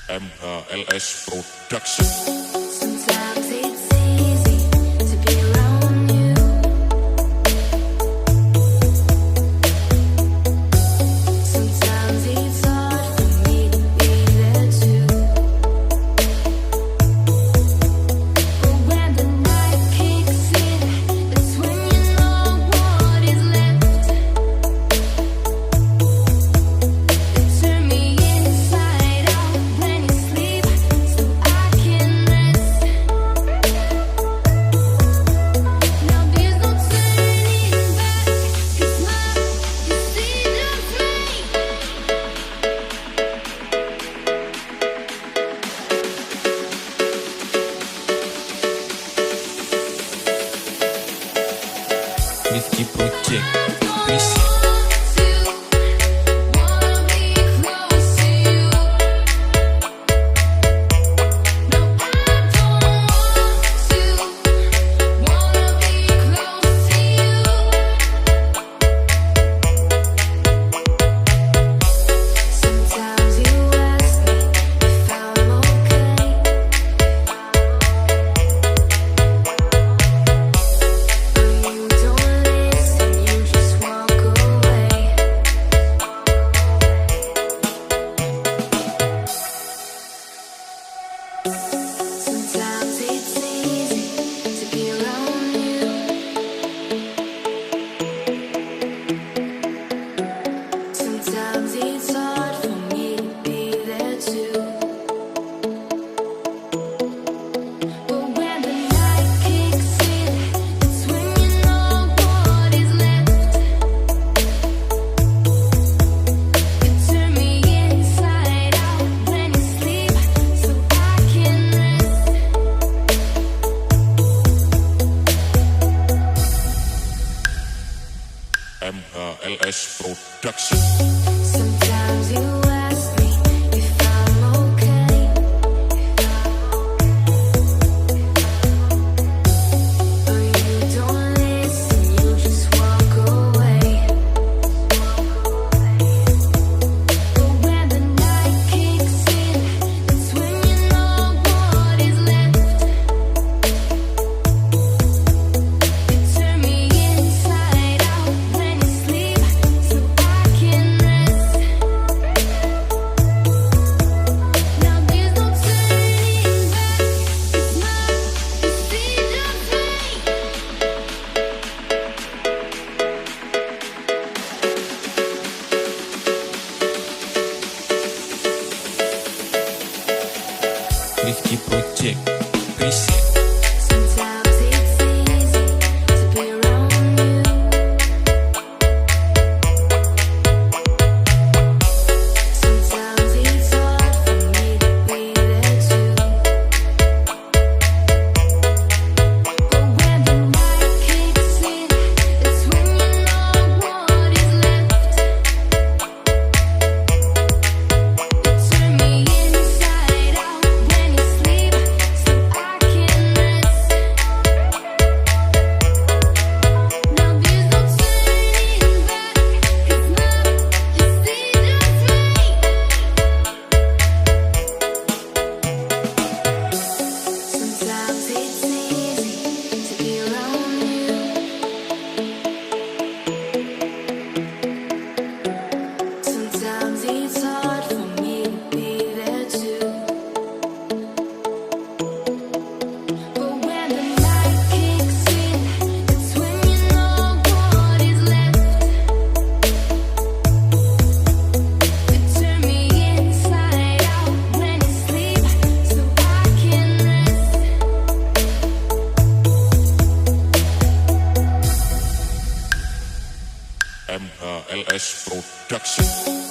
MHLS Production. Sometimes it's easy to be around you. Sometimes it's hard for me to be there too. But when the night kicks in, that's when you know what is left. You turn me inside out when you sleep, so I can rest. Now there's no turning back, 'cause love is in your flame. Risky Project. Peace. Wanna be close to you. No, I don't want to. Wanna be close to you. Sometimes you ask me if I'm okay. But you don't listen, you just walk away. Sometimes it's easy to be around you. Sometimes it's hard for me to be there too. But when the night kicks in, it's when you know what is left. You turn me inside out when you sleep, so I can rest. MHLS Production. Sometimes you ask me if I'm okay. But you don't listen, you just walk away. But when the night kicks in, that's when you know what is left. You turn me inside out when you sleep, so I can rest. Now there's no turning back, 'cause love is in your flame. Risky Project. Peace. Sometimes it's easy to be around you. Sometimes it's hard for me to be there too. But when the night kicks in, it's when you know what is left. You turn me inside out when you sleep, so I can LS Production.